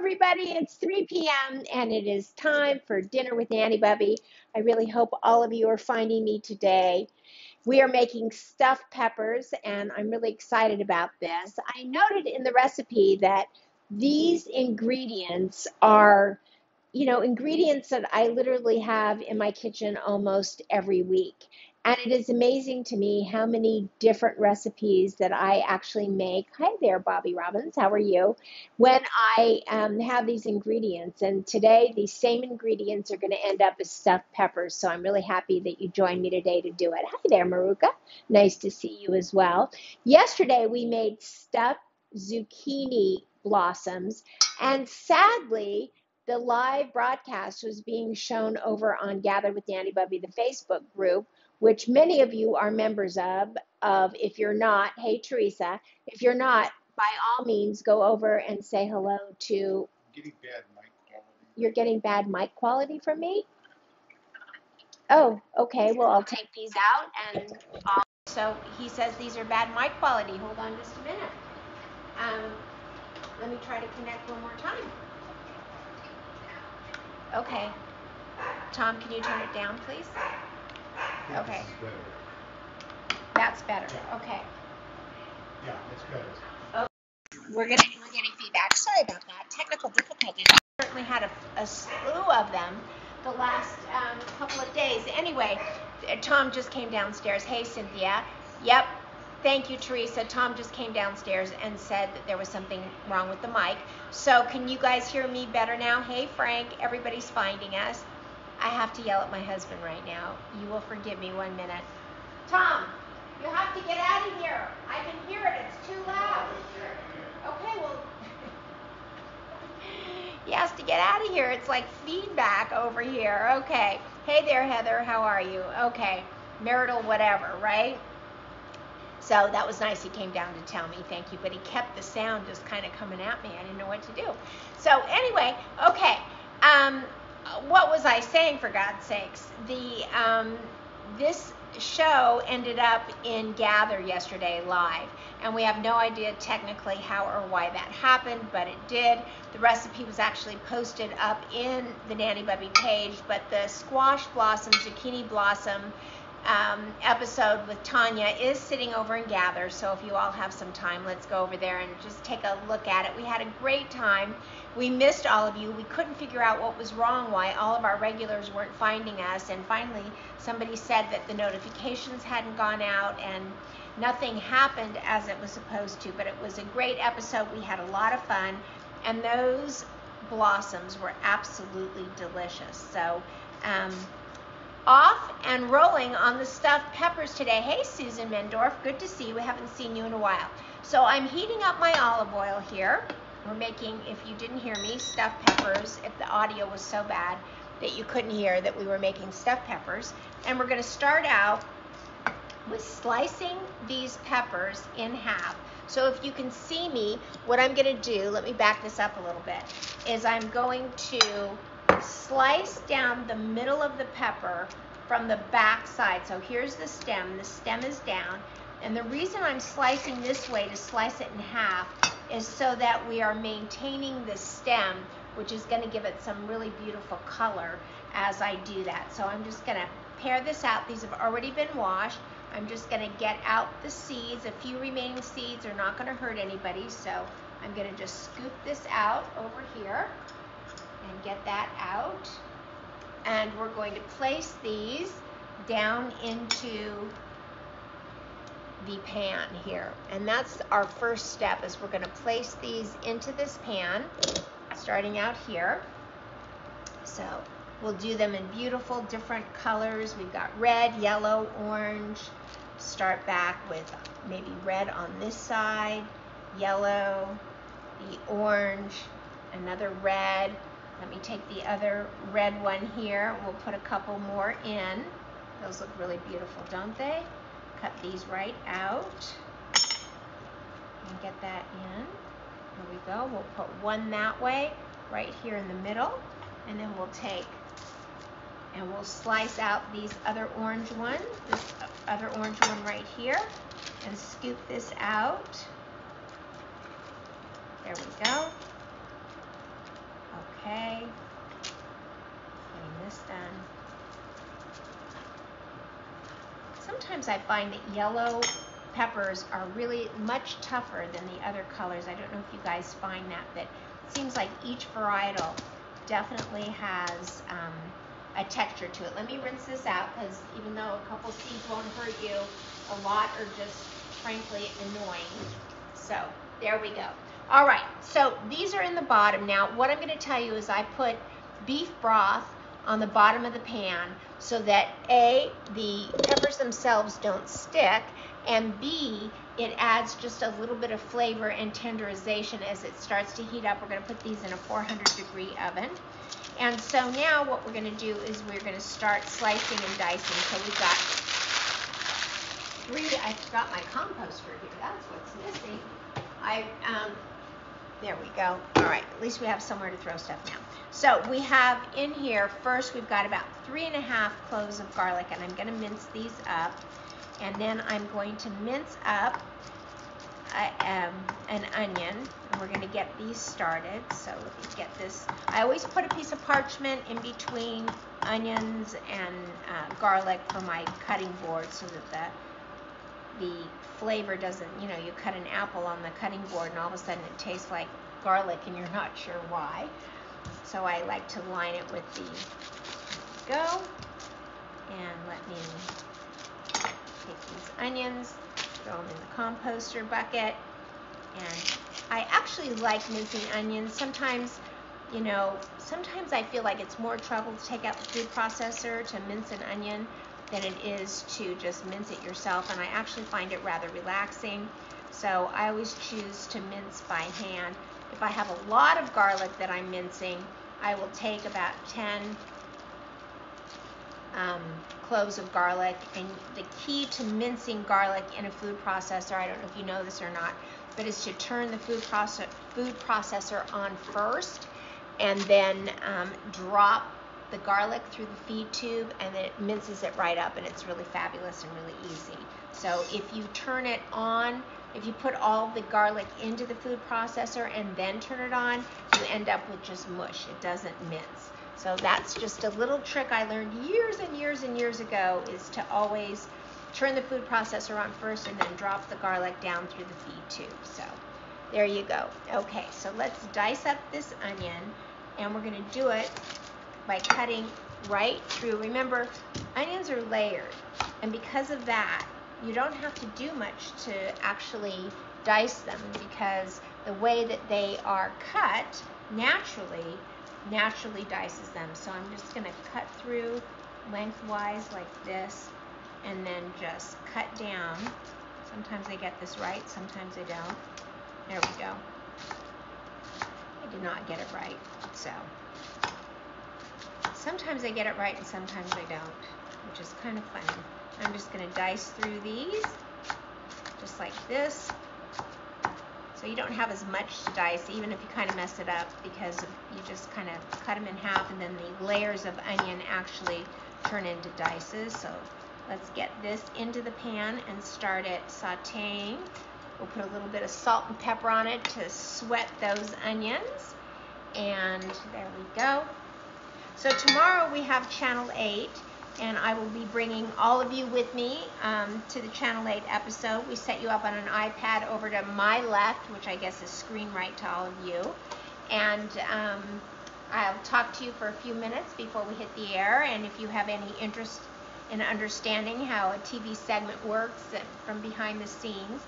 everybody. It's 3 p.m. and it is time for dinner with Nanny Bubby. I really hope all of you are finding me today. We are making stuffed peppers and I'm really excited about this. I noted in the recipe that these ingredients are, ingredients that I literally have in my kitchen almost every week. And it is amazing to me how many different recipes that I actually make. Hi there, Bobby Robbins. How are you? When I have these ingredients. And today, these same ingredients are going to end up as stuffed peppers. So I'm really happy that you joined me today to do it. Hi there, Maruka. Nice to see you as well. Yesterday, we made stuffed zucchini blossoms. And sadly, the live broadcast was being shown over on Gather with Nanny Bubby, the Facebook group, which many of you are members of. If you're not, hey, Teresa, if you're not, by all means, go over and say hello to... Getting bad mic quality. You're getting bad mic quality from me? Oh, okay. Well, I'll take these out. And so he says these are bad mic quality. Hold on just a minute. Let me try to connect one more time. Okay. Tom, can you turn it down, please? Okay. That's better. Yeah. Okay. Yeah, that's better. Okay. We're getting feedback. Sorry about that. Technical difficulties. I certainly had a slew of them the last couple of days. Anyway, Tom just came downstairs. Hey, Cynthia. Yep. Thank you, Teresa. Tom just came downstairs and said that there was something wrong with the mic. So can you guys hear me better now? Hey, Frank. Everybody's finding us. I have to yell at my husband right now. You will forgive me 1 minute. Tom, you have to get out of here. I can hear it. It's too loud. Okay, well, he has to get out of here. It's like feedback over here. Okay. Hey there, Heather. How are you? Okay. Marital whatever, right? So that was nice. He came down to tell me, thank you. But he kept the sound just kind of coming at me. I didn't know what to do. So anyway, okay. What was I saying, for God's sakes? This show ended up in Gather yesterday live, and we have no idea technically how or why that happened, but it did. The recipe was actually posted up in the Nanny Bubby page, but the squash blossom, zucchini blossom episode with Tanya is sitting over in Gather, so if you all have some time, let's go over there and just take a look at it. We had a great time. We missed all of you. We couldn't figure out what was wrong, why all of our regulars weren't finding us, and finally somebody said that the notifications hadn't gone out and nothing happened as it was supposed to, but it was a great episode. We had a lot of fun, and those blossoms were absolutely delicious. So off and rolling on the stuffed peppers today. Hey, Susan Mendorf, good to see you. We haven't seen you in a while. So I'm heating up my olive oil here. We're making, if you didn't hear me, stuffed peppers, if the audio was so bad that you couldn't hear that we were making stuffed peppers. And we're going to start out with slicing these peppers in half. So if you can see me, what I'm going to do, let me back this up a little bit, is I'm going to slice down the middle of the pepper from the back side. So here's the stem is down, and the reason I'm slicing this way to slice it in half is so that we are maintaining the stem, which is going to give it some really beautiful color as I do that. So I'm just going to pare this out. These have already been washed. I'm just going to get out the seeds. A few remaining seeds are not going to hurt anybody, so I'm going to just scoop this out over here and get that out, and we're going to place these down into the pan here, and that's our first step, is we're going to place these into this pan starting out here. So we'll do them in beautiful different colors. We've got red, yellow, orange. Start back with maybe red on this side, yellow, the orange, another red. Let me take the other red one here. We'll put a couple more in. Those look really beautiful, don't they? Cut these right out and get that in. Here we go. We'll put one that way, right here in the middle, and then we'll take and we'll slice out these other orange ones, this other orange one right here, and scoop this out. There we go. Okay. Getting this done. Sometimes I find that yellow peppers are really much tougher than the other colors. I don't know if you guys find that it seems like each varietal definitely has a texture to it. Let me rinse this out, because even though a couple seeds won't hurt you, a lot are just frankly annoying. So there we go. All right, so these are in the bottom. Now what I'm going to tell you is I put beef broth on the bottom of the pan so that A, the peppers themselves don't stick, and B, it adds just a little bit of flavor and tenderization as it starts to heat up. We're going to put these in a 400-degree oven. And so now what we're going to do is we're going to start slicing and dicing. So we've got I forgot my composter here. That's what's missing. There we go. All right, at least we have somewhere to throw stuff now. So we have in here, first we've got about 3½ cloves of garlic, and I'm going to mince these up. And then I'm going to mince up an onion, and we're going to get these started. So let me get this. I always put a piece of parchment in between onions and garlic for my cutting board so that the flavor doesn't, you cut an apple on the cutting board and all of a sudden it tastes like garlic and you're not sure why. So I like to line it with the go. And let me take these onions, throw them in the composter bucket. And I actually like mincing onions. Sometimes, sometimes I feel like it's more trouble to take out the food processor to mince an onion than it is to just mince it yourself, and I actually find it rather relaxing. So I always choose to mince by hand. If I have a lot of garlic that I'm mincing, I will take about 10 cloves of garlic. And the key to mincing garlic in a food processor, I don't know if you know this or not, but is to turn the food processor on first and then drop the garlic through the feed tube, and then it minces it right up, and it's really fabulous and really easy. So if you turn it on, if you put all the garlic into the food processor and then turn it on, you end up with just mush. It doesn't mince. So that's just a little trick I learned years and years and years ago, is to always turn the food processor on first and then drop the garlic down through the feed tube. So there you go. Okay, so let's dice up this onion, and we're going to do it by cutting right through. Remember, onions are layered, and because of that, you don't have to do much to actually dice them, because the way that they are cut naturally dices them. So I'm just going to cut through lengthwise like this, and then just cut down. Sometimes I get this right, sometimes I don't. There we go. I did not get it right, so sometimes I get it right and sometimes I don't, which is kind of funny. I'm just going to dice through these, just like this. So you don't have as much to dice, even if you kind of mess it up, because you just kind of cut them in half, and then the layers of onion actually turn into dices. So let's get this into the pan and start it sauteing. We'll put a little bit of salt and pepper on it to sweat those onions. And there we go. So tomorrow we have Channel 8, and I will be bringing all of you with me to the Channel 8 episode. We set you up on an iPad over to my left, which I guess is screen right to all of you. And I'll talk to you for a few minutes before we hit the air, and if you have any interest in understanding how a TV segment works from behind the scenes,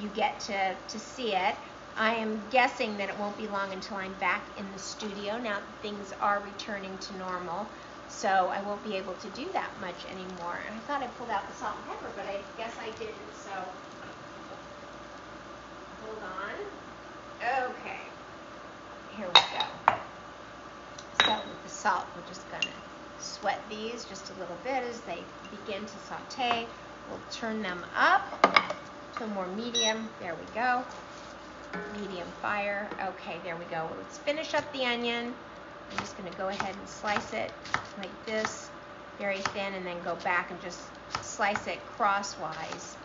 you get to see it. I am guessing that it won't be long until I'm back in the studio now that things are returning to normal, so I won't be able to do that much anymore. And I thought I pulled out the salt and pepper, but I guess I didn't, so hold on. Okay, here we go. So with the salt, we're just going to sweat these just a little bit as they begin to saute. We'll turn them up to a more medium. There we go. Medium fire. Okay, there we go. Well, let's finish up the onion. I'm just going to go ahead and slice it like this, very thin, and then go back and just slice it crosswise.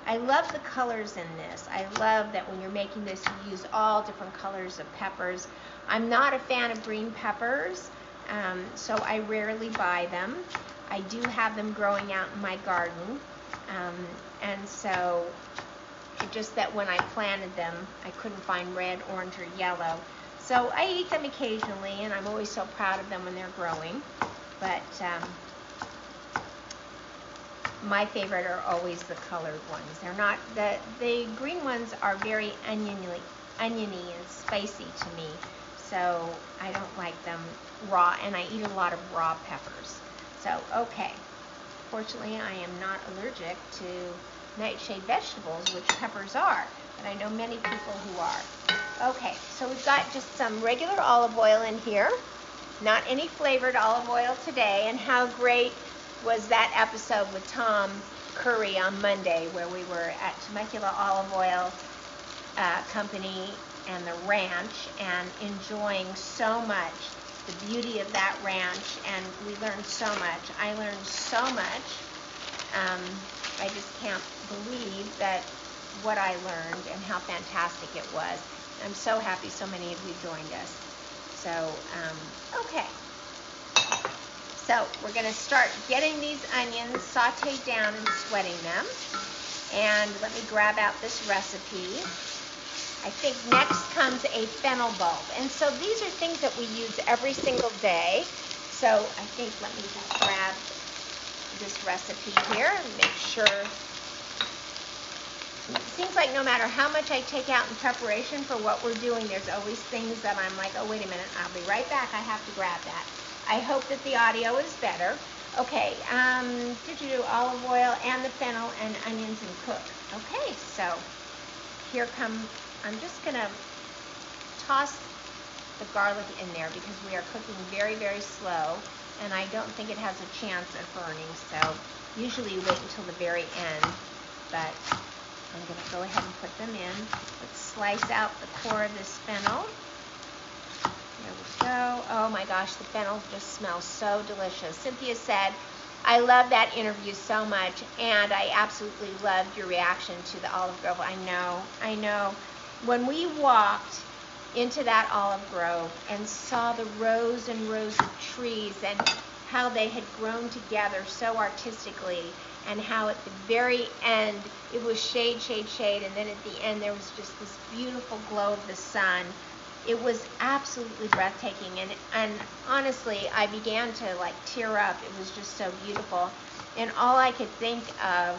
I love the colors in this. I love that when you're making this, you use all different colors of peppers. I'm not a fan of green peppers, so I rarely buy them. I do have them growing out in my garden, and so just that when I planted them, I couldn't find red, orange, or yellow. So I eat them occasionally, and I'm always so proud of them when they're growing. But my favorite are always the colored ones. They're not, the green ones are very oniony and spicy to me. So I don't like them raw, and I eat a lot of raw peppers. So, okay. Fortunately, I am not allergic to nightshade vegetables, which peppers are, but I know many people who are. Okay, so we've got just some regular olive oil in here, not any flavored olive oil today. And how great was that episode with Tom Curry on Monday, where we were at Temecula Olive Oil Company and the ranch, and enjoying so much the beauty of that ranch, and we learned so much. I learned so much. I just can't believe that what I learned and how fantastic it was. I'm so happy so many of you joined us. So, okay. So we're going to start getting these onions sauteed down and sweating them. And let me grab out this recipe. I think next comes a fennel bulb. And so these are things that we use every single day. So I think, let me just grab this recipe here and make sure. It seems like no matter how much I take out in preparation for what we're doing, there's always things that I'm like, oh, wait a minute, I'll be right back. I have to grab that. I hope that the audio is better. Okay, olive oil and the fennel and onions and cook. Okay, so here come, I'm just going to toss the garlic in there because we are cooking very, very slow, and I don't think it has a chance of burning, so usually you wait until the very end, but I'm going to go ahead and put them in. Let's slice out the core of this fennel. There we go. Oh my gosh, the fennel just smells so delicious. Cynthia said, I love that interview so much, and I absolutely loved your reaction to the olive grove. I know. When we walked into that olive grove and saw the rows and rows of trees and how they had grown together so artistically, and how at the very end it was shade, shade, shade, and then at the end there was just this beautiful glow of the sun. It was absolutely breathtaking, and honestly, I began to like tear up. It was just so beautiful. And all I could think of,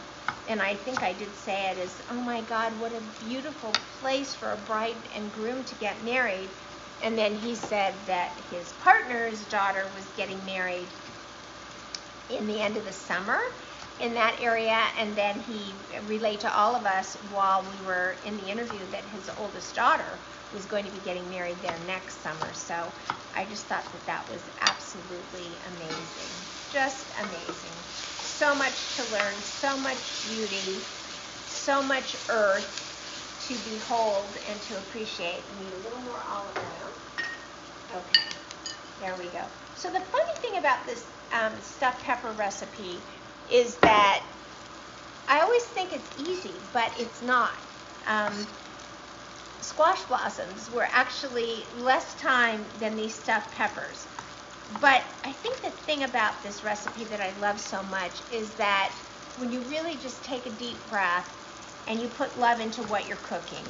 and I think I did say it, is, oh my God, what a beautiful place for a bride and groom to get married. And then he said that his partner's daughter was getting married in the end of the summer in that area, and then he relayed to all of us while we were in the interview that his oldest daughter was going to be getting married there next summer. So I just thought that that was absolutely amazing. Just amazing. So much to learn, so much beauty, so much earth to behold and to appreciate. We need a little more olive oil. Okay, there we go. So the funny thing about this stuffed pepper recipe is that I always think it's easy, but it's not. Squash blossoms were actually less time than these stuffed peppers. But I think the thing about this recipe that I love so much is that when you really just take a deep breath and you put love into what you're cooking,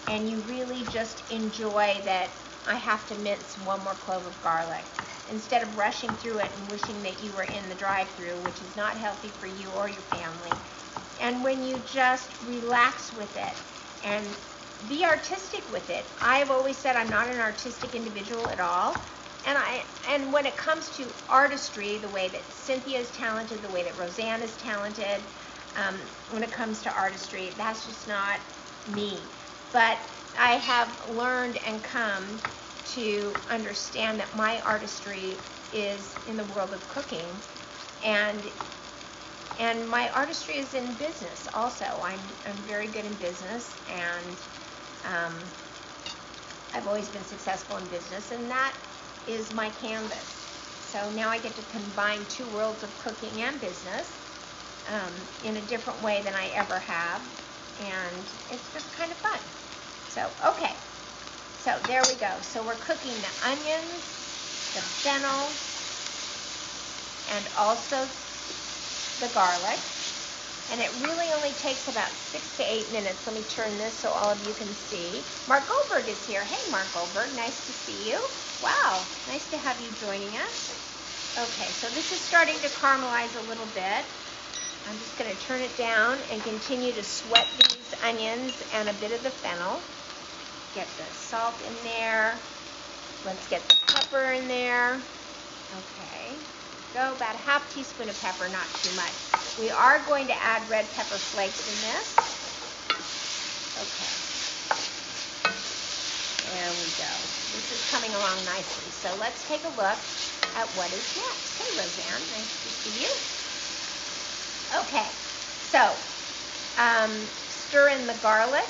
and you really just enjoy that I have to mince one more clove of garlic, instead of rushing through it and wishing that you were in the drive-thru, which is not healthy for you or your family. And when you just relax with it and be artistic with it. I've always said I'm not an artistic individual at all. And when it comes to artistry, the way that Cynthia is talented, the way that Roseanne is talented, when it comes to artistry, that's just not me. But I have learned and come to understand that my artistry is in the world of cooking, and my artistry is in business also. I'm very good in business, and I've always been successful in business, and that is my canvas. So now I get to combine two worlds of cooking and business in a different way than I ever have, and it's just kind of fun. So, okay. So there we go. So we're cooking the onions, the fennel, and also the garlic. And it really only takes about 6 to 8 minutes. Let me turn this so all of you can see. Mark Goldberg is here. Hey, Mark Goldberg, nice to see you. Wow, nice to have you joining us. Okay, so this is starting to caramelize a little bit. I'm just going to turn it down and continue to sweat these onions and a bit of the fennel. Get the salt in there. Let's get the pepper in there. Okay. Go about a ½ teaspoon of pepper, not too much. We are going to add red pepper flakes in this. Okay. There we go. This is coming along nicely. So let's take a look at what is next. Hey, Roseanne, nice to see you. Okay, so stir in the garlic,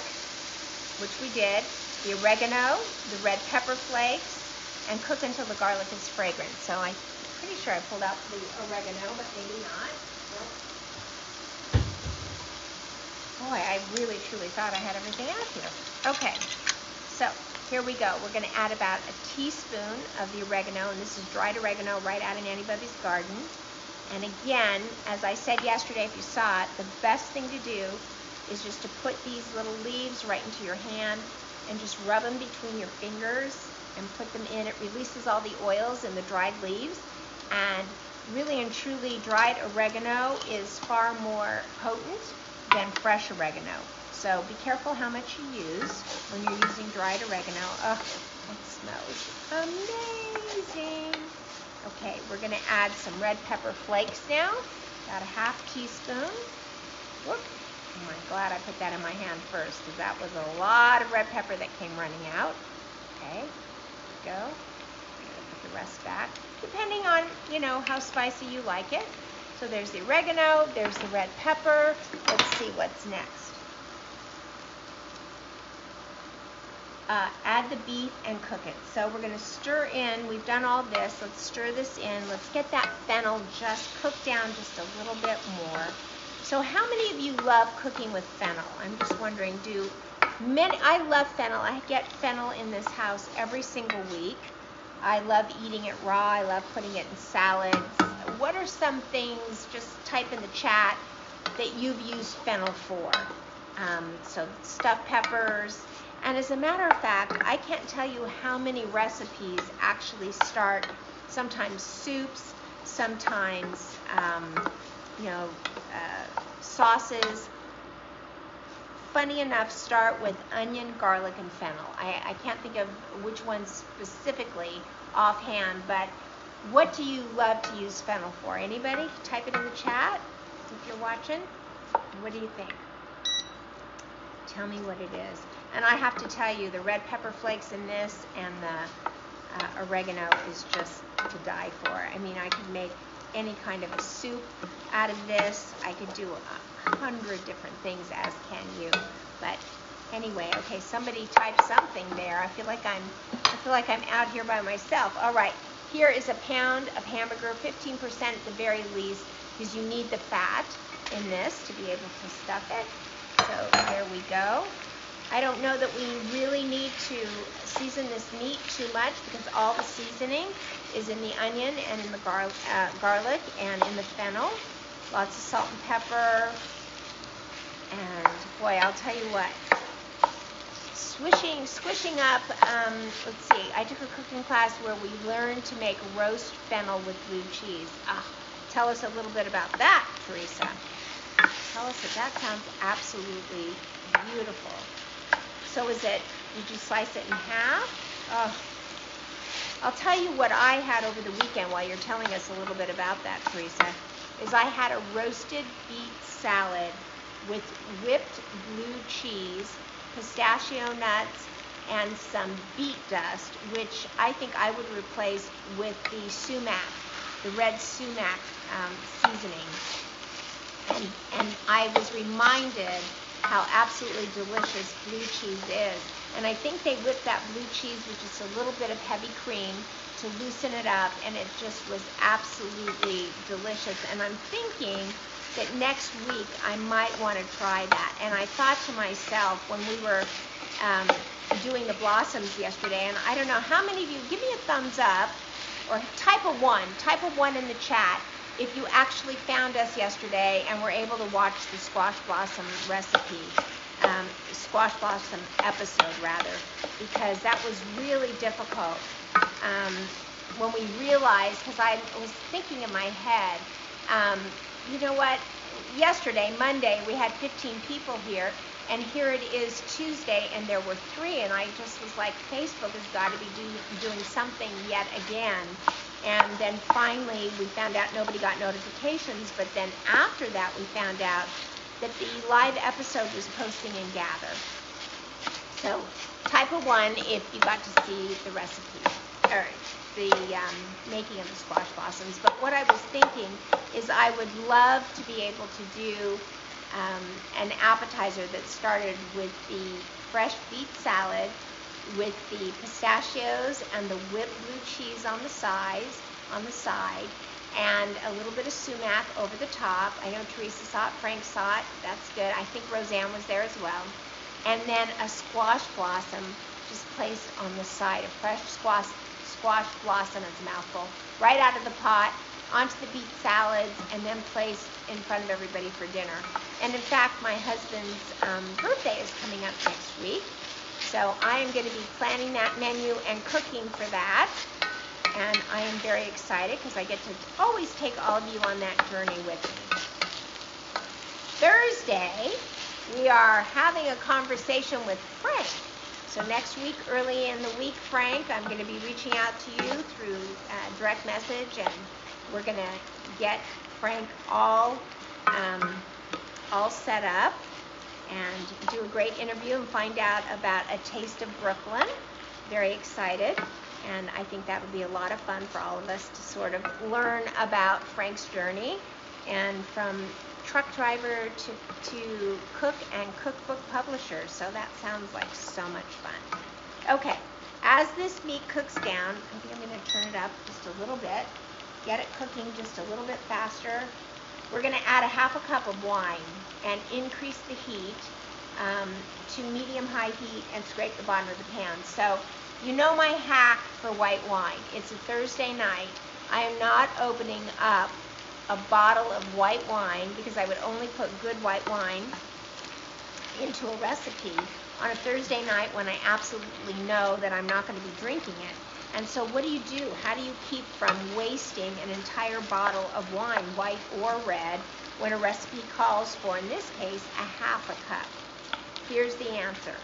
which we did, the oregano, the red pepper flakes, and cook until the garlic is fragrant. So I'm pretty sure I pulled out the oregano, but maybe not. Boy, I really truly thought I had everything out here. Okay, so here we go. We're going to add about a teaspoon of the oregano, and this is dried oregano right out of Nanny Bubby's garden. And again, as I said yesterday, if you saw it, the best thing to do is just to put these little leaves right into your hand and just rub them between your fingers and put them in. It releases all the oils in the dried leaves. And really and truly, dried oregano is far more potent than fresh oregano. So be careful how much you use when you're using dried oregano. Oh, it smells amazing. Okay, we're going to add some red pepper flakes now, about a ½ teaspoon. Whoop. Oh, I'm glad I put that in my hand first, because that was a lot of red pepper that came running out. Okay, there we go. I'm going to put the rest back, depending on, how spicy you like it. So there's the oregano, there's the red pepper. Let's see what's next. Add the beef and cook it. So we're going to stir in. We've done all this. Let's stir this in. Let's get that fennel just cooked down just a little bit more. So how many of you love cooking with fennel? I'm just wondering, I love fennel. I get fennel in this house every single week. I love eating it raw. I love putting it in salads. What are some things, just type in the chat, that you've used fennel for? So stuffed peppers. And as a matter of fact, I can't tell you how many recipes actually start, sometimes soups, sometimes, sauces. Funny enough, start with onion, garlic, and fennel. I can't think of which ones specifically offhand, but what do you love to use fennel for? Anybody? Type it in the chat if you're watching. What do you think? Tell me what it is. And I have to tell you, the red pepper flakes in this and the oregano is just to die for. I mean, I could make any kind of a soup out of this. I could do 100 different things, as can you. But anyway, okay, somebody type something there. I feel like I'm out here by myself. All right, here is a pound of hamburger, 15% at the very least, because you need the fat in this to be able to stuff it. So there we go. I don't know that we really need to season this meat too much, because all the seasoning is in the onion and in the garlic and in the fennel. Lots of salt and pepper. And boy, I'll tell you what, squishing up, let's see, I took a cooking class where we learned to make roast fennel with blue cheese. Tell us a little bit about that, Teresa. Tell us that sounds absolutely beautiful. So did you slice it in half? Oh, I'll tell you what I had over the weekend while you're telling us a little bit about that, Teresa, is I had a roasted beet salad with whipped blue cheese, pistachio nuts, and some beet dust, which I think I would replace with the sumac, the red sumac seasoning. And I was reminded how absolutely delicious blue cheese is. And I think they whipped that blue cheese with just a little bit of heavy cream to loosen it up, and it just was absolutely delicious. And I'm thinking that next week I might want to try that. And I thought to myself when we were doing the blossoms yesterday, and I don't know how many of you, give me a thumbs up or type a one in the chat if you actually found us yesterday and were able to watch the squash blossom recipe, squash blossom episode rather, because that was really difficult. When we realized, because I was thinking in my head, you know what, yesterday, Monday, we had 15 people here, and here it is Tuesday, and there were 3, and I just was like, Facebook has got to be doing something yet again. And then finally, we found out nobody got notifications, but then after that, we found out that the live episode was posting in Gather. So type a 1 if you got to see the recipe, or the making of the squash blossoms. But what I was thinking is I would love to be able to do an appetizer that started with the fresh beet salad with the pistachios and the whipped blue cheese on the side, and a little bit of sumac over the top. I know Teresa saw it, Frank saw it, that's good. I think Roseanne was there as well. And then a squash blossom just placed on the side, a fresh squash blossom, it's a mouthful, right out of the pot, onto the beet salads, and then placed in front of everybody for dinner. And in fact, my husband's birthday is coming up next week, so I am going to be planning that menu and cooking for that, and I am very excited because I get to always take all of you on that journey with me. Thursday, we are having a conversation with Frank. So next week, early in the week, Frank, I'm going to be reaching out to you through direct message, and we're going to get Frank all set up and do a great interview and find out about a taste of Brooklyn. Very excited, and I think that would be a lot of fun for all of us to sort of learn about Frank's journey, and from truck driver to cook and cookbook publisher. So that sounds like so much fun. Okay, as this meat cooks down, I think I'm going to turn it up just a little bit, get it cooking just a little bit faster. We're going to add a half a cup of wine and increase the heat to medium-high heat and scrape the bottom of the pan. So you know my hack for white wine. It's a Thursday night. I am not opening up a bottle of white wine because I would only put good white wine into a recipe on a Thursday night when I absolutely know that I'm not going to be drinking it. And so what do? How do you keep from wasting an entire bottle of wine, white or red, when a recipe calls for, in this case, a half a cup? Here's the answer.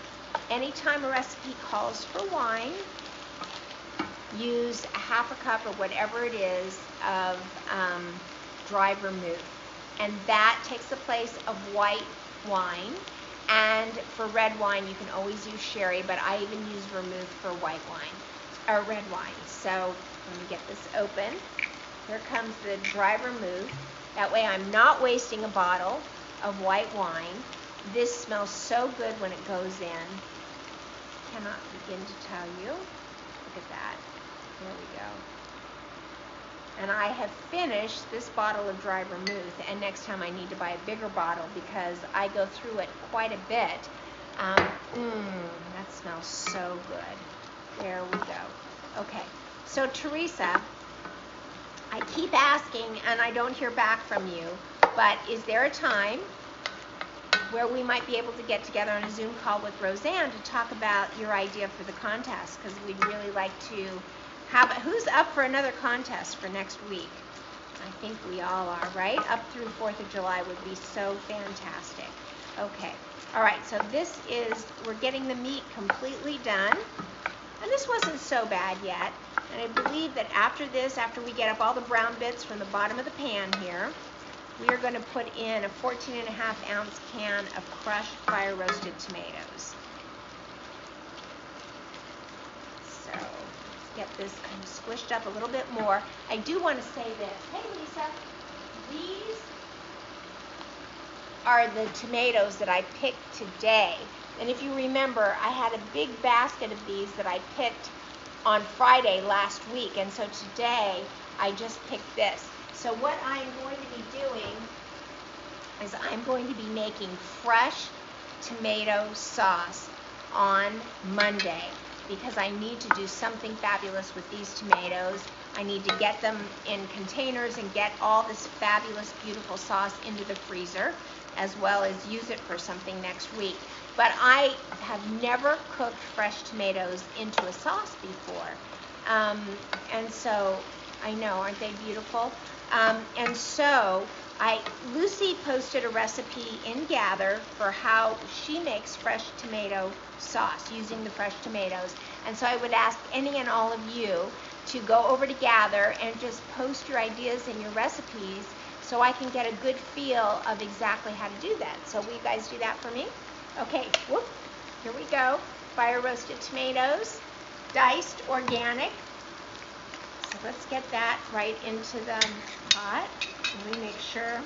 Anytime a recipe calls for wine, use a half a cup or whatever it is of dry vermouth. And that takes the place of white wine. And for red wine, you can always use sherry, but I even use vermouth for white wine, or red wine. So let me get this open. Here comes the dry vermouth. That way I'm not wasting a bottle of white wine. This smells so good when it goes in. Cannot begin to tell you. Look at that. There we go. And I have finished this bottle of dry vermouth, and next time I need to buy a bigger bottle because I go through it quite a bit. That smells so good. There we go. Okay, so Teresa, I keep asking and I don't hear back from you, but is there a time where we might be able to get together on a Zoom call with Roseanne to talk about your idea for the contest? Because we'd really like to have, who's up for another contest for next week? I think we all are, right? Up through 4th of July would be so fantastic. Okay, all right, so this is, we're getting the meat completely done. And this wasn't so bad yet. And I believe that after this, after we get up all the brown bits from the bottom of the pan here, we are going to put in a 14.5-ounce can of crushed fire roasted tomatoes. So let's get this kind of squished up a little bit more. I do want to say this. Hey Lisa, these are the tomatoes that I picked today. And if you remember, I had a big basket of these that I picked on Friday last week, and so today I just picked this. So what I'm going to be doing is I'm going to be making fresh tomato sauce on Monday because I need to do something fabulous with these tomatoes. I need to get them in containers and get all this fabulous, beautiful sauce into the freezer, as well as use it for something next week. But I have never cooked fresh tomatoes into a sauce before. And so, I know, aren't they beautiful? And so, Lucy posted a recipe in Gather for how she makes fresh tomato sauce using the fresh tomatoes. And so I would ask any and all of you to go over to Gather and just post your ideas and your recipes so I can get a good feel of exactly how to do that. So will you guys do that for me? Okay, whoop, here we go. Fire roasted tomatoes, diced organic. So let's get that right into the pot. Let me make sure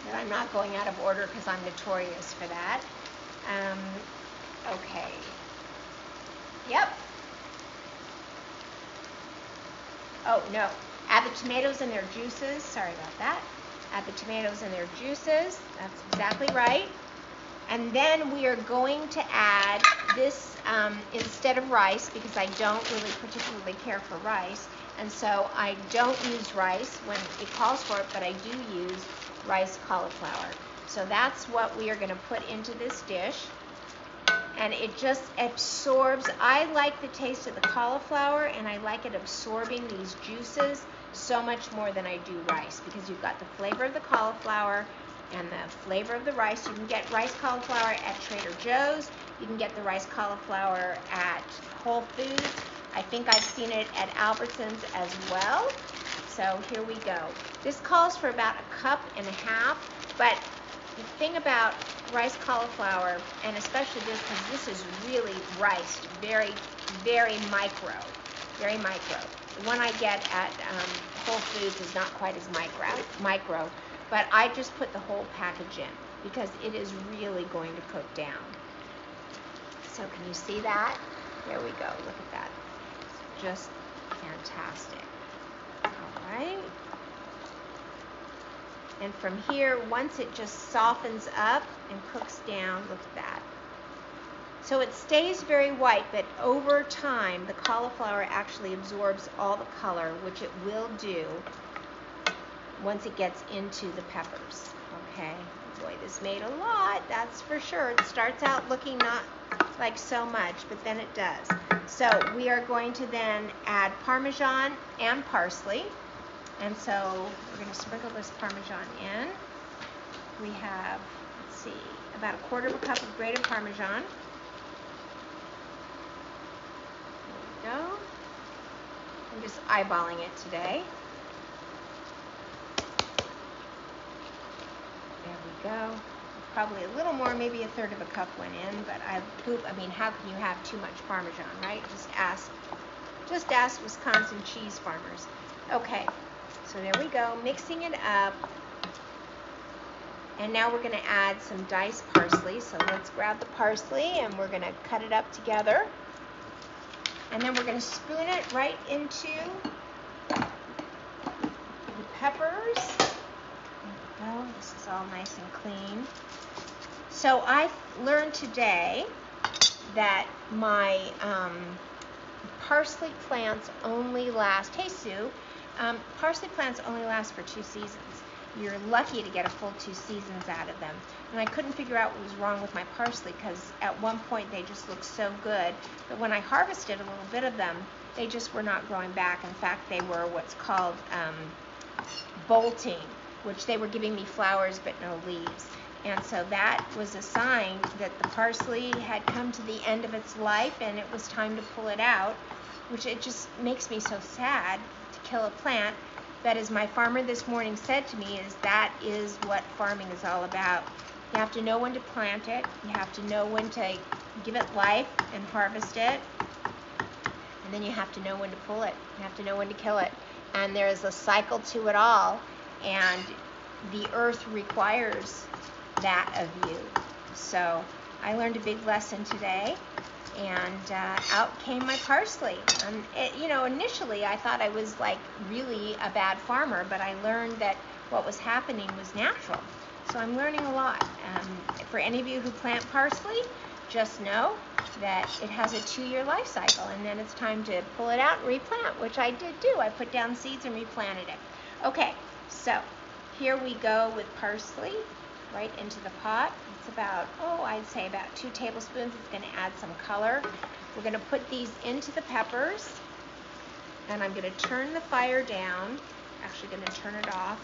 that I'm not going out of order because I'm notorious for that. Okay. Yep. Oh, no. Add the tomatoes and their juices. Sorry about that. Add the tomatoes and their juices. That's exactly right. And then we are going to add this instead of rice, because I don't really particularly care for rice. And so I don't use rice when it calls for it, but I do use rice cauliflower. So that's what we are going to put into this dish. And it just absorbs. I like the taste of the cauliflower, and I like it absorbing these juices so much more than I do rice, because you've got the flavor of the cauliflower and the flavor of the rice. You can get rice cauliflower at Trader Joe's. You can get the rice cauliflower at Whole Foods. I think I've seen it at Albertsons as well. So here we go. This calls for about 1.5 cups, but the thing about rice cauliflower, and especially this, because this is really riced, very, very micro, very micro. The one I get at Whole Foods is not quite as micro, but I just put the whole package in because it is really going to cook down. So can you see that? There we go. Look at that. It's just fantastic. All right. And from here, once it just softens up and cooks down, look at that. So it stays very white, but over time, the cauliflower actually absorbs all the color, which it will do once it gets into the peppers. Okay, boy, this made a lot, that's for sure. It starts out looking not like so much, but then it does. So we are going to then add Parmesan and parsley. And so we're going to sprinkle this Parmesan in. We have, let's see, about 1/4 cup of grated Parmesan. There we go. I'm just eyeballing it today. There we go. Probably a little more, maybe 1/3 cup went in, but I mean, how can you have too much Parmesan, right? Just ask Wisconsin cheese farmers. Okay. So there we go, mixing it up. And now we're going to add some diced parsley. So let's grab the parsley and we're going to cut it up together. And then we're going to spoon it right into the peppers. There we go. This is all nice and clean. So I learned today that my parsley plants only last, hey Sue, parsley plants only last for 2 seasons. You're lucky to get a full 2 seasons out of them. And I couldn't figure out what was wrong with my parsley because at one point they just looked so good. But when I harvested a little bit of them, they just were not growing back. In fact, they were what's called bolting, which they were giving me flowers but no leaves. And so that was a sign that the parsley had come to the end of its life and it was time to pull it out, which it just makes me so sad to kill a plant. But as my farmer this morning said to me, that is what farming is all about. You have to know when to plant it, you have to know when to give it life and harvest it, and then you have to know when to pull it, you have to know when to kill it. And there is a cycle to it all, and the earth requires that of you. So I learned a big lesson today, and out came my parsley. You know, initially I thought I was like really a bad farmer, but I learned that what was happening was natural. So I'm learning a lot. For any of you who plant parsley, just know that it has a 2-year life cycle, and then it's time to pull it out and replant, which I did do. I put down seeds and replanted it. Okay, so here we go with parsley right into the pot. It's about, I'd say about 2 tablespoons. It's going to add some color. We're going to put these into the peppers, and I'm going to turn the fire down. Actually going to turn it off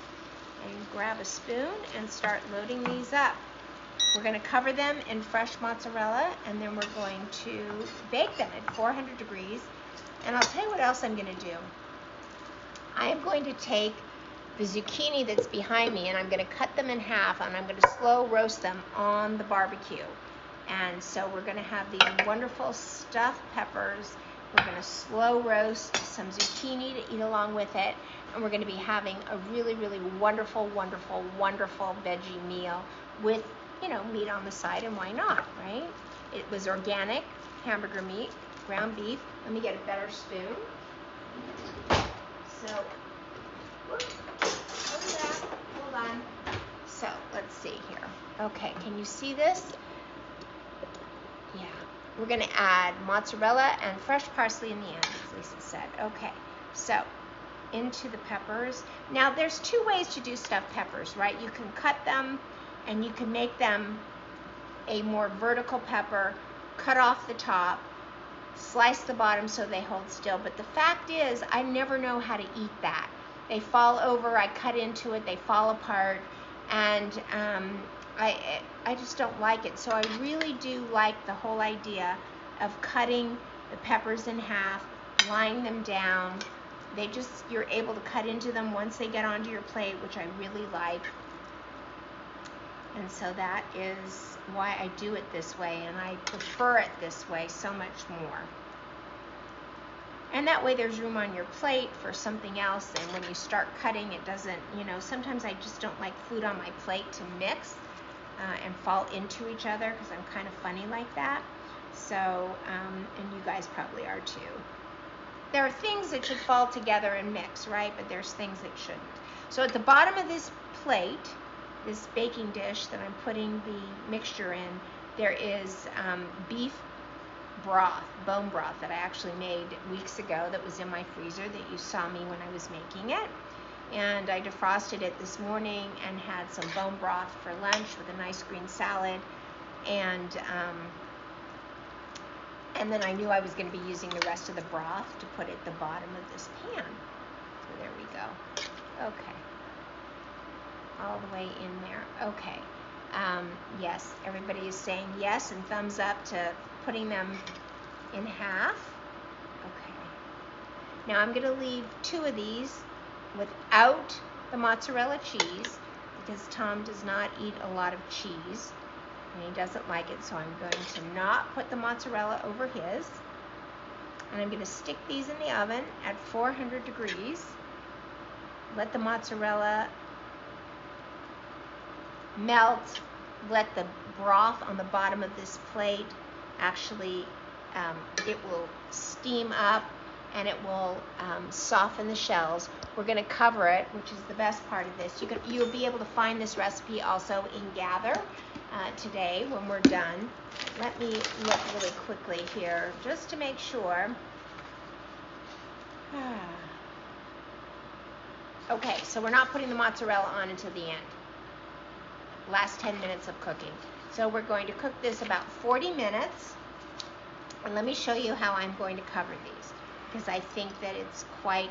and grab a spoon and start loading these up. We're going to cover them in fresh mozzarella, and then we're going to bake them at 400 degrees. And I'll tell you what else I'm going to do. I am going to take the zucchini that's behind me, and I'm going to cut them in half, and I'm going to slow roast them on the barbecue. And so we're going to have these wonderful stuffed peppers. We're going to slow roast some zucchini to eat along with it, and we're going to be having a really, really wonderful, wonderful, wonderful veggie meal with, you know, meat on the side, and why not, right? It was organic hamburger meat, ground beef. Let me get a better spoon. So, hold on. So, let's see here. Okay, can you see this? Yeah. We're going to add mozzarella and fresh parsley in the end, as Lisa said. Okay, so into the peppers. Now, there's 2 ways to do stuffed peppers, right? You can cut them, and you can make them a more vertical pepper, cut off the top, slice the bottom so they hold still. But the fact is, I never know how to eat that. They fall over, I cut into it, they fall apart, and I just don't like it. So I really do like the whole idea of cutting the peppers in half, lying them down. You're able to cut into them once they get onto your plate, which I really like. And so that is why I do it this way, and I prefer it this way so much more. And that way there's room on your plate for something else, and when you start cutting, it doesn't, you know, sometimes I just don't like food on my plate to mix and fall into each other, because I'm kind of funny like that. So, and you guys probably are too. There are things that should fall together and mix, right? But there's things that shouldn't. So at the bottom of this plate, this baking dish that I'm putting the mixture in, there is beef broth, bone broth, that I actually made weeks ago that was in my freezer that you saw me when I was making it. And I defrosted it this morning and had some bone broth for lunch with a nice green salad. And then I knew I was going to be using the rest of the broth to put at the bottom of this pan. So there we go. Okay. All the way in there. Okay. Yes, everybody is saying yes and thumbs up to putting them in half. Okay. Now I'm going to leave 2 of these without the mozzarella cheese, because Tom does not eat a lot of cheese and he doesn't like it, so I'm going to not put the mozzarella over his. And I'm going to stick these in the oven at 400 degrees. Let the mozzarella melt. Let the broth on the bottom of this plate actually, it will steam up and it will soften the shells. We're going to cover it, which is the best part of this. You'll be able to find this recipe also in Gather today when we're done. Let me look really quickly here just to make sure. Okay, so we're not putting the mozzarella on until the end. Last 10 minutes of cooking. So we're going to cook this about 40 minutes. And let me show you how I'm going to cover these, because I think that it's quite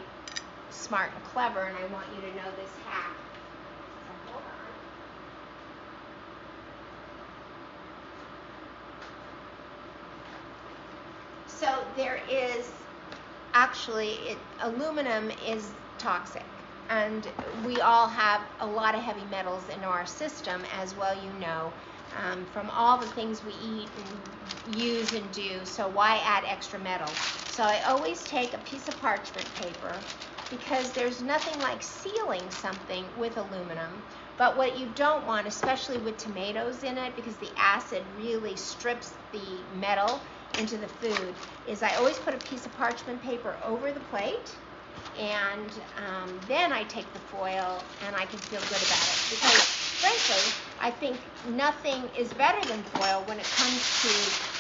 smart and clever, and I want you to know this hack. So hold on. So there is actually, aluminum is toxic. And we all have a lot of heavy metals in our system, as well, you know. from all the things we eat and use and do, so why add extra metal? So I always take a piece of parchment paper, because there's nothing like sealing something with aluminum. But what you don't want, especially with tomatoes in it, because the acid really strips the metal into the food, is I always put a piece of parchment paper over the plate, and then I take the foil and I can feel good about it. Because frankly, I think nothing is better than foil when it comes to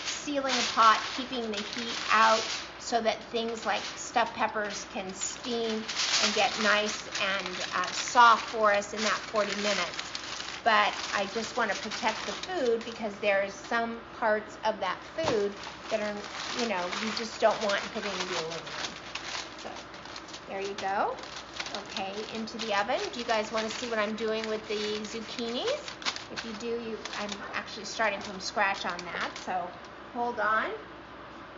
sealing a pot, keeping the heat out, so that things like stuffed peppers can steam and get nice and soft for us in that 40 minutes. But I just want to protect the food, because there's some parts of that food that are, you just don't want putting in the aluminum. So there you go. Okay, into the oven. Do you guys want to see what I'm doing with the zucchinis? If you do, I'm actually starting from scratch on that, so hold on.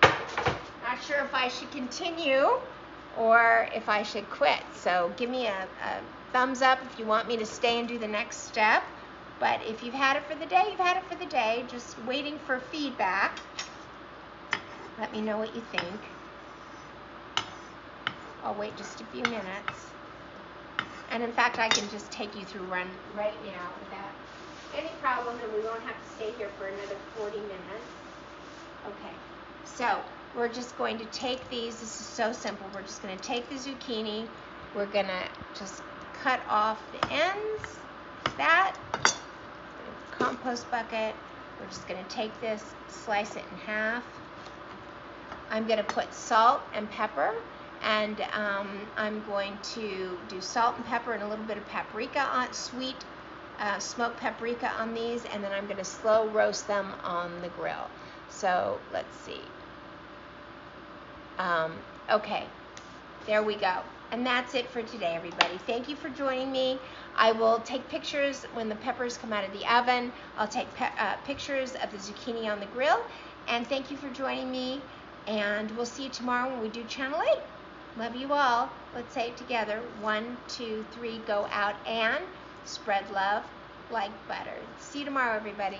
Not sure if I should continue or if I should quit. So give me a thumbs up if you want me to stay and do the next step. But if you've had it for the day, you've had it for the day. Just waiting for feedback. Let me know what you think. I'll wait just a few minutes. And in fact, I can just take you through right now without any problem, and we won't have to stay here for another 40 minutes. Okay, so we're just going to take these. This is so simple. We're just going to take the zucchini. We're going to just cut off the ends, like that. Compost bucket. We're just going to take this, slice it in half. I'm going to put salt and pepper, and I'm going to do salt and pepper and a little bit of paprika on sweet smoked paprika on these, and then I'm going to slow roast them on the grill. So let's see. Okay, there we go. And that's it for today, everybody. Thank you for joining me. I will take pictures when the peppers come out of the oven. I'll take pictures of the zucchini on the grill. And thank you for joining me. And we'll see you tomorrow when we do Channel 8. Love you all. Let's say it together. 1, 2, 3, go out and spread love like butter. See you tomorrow, everybody.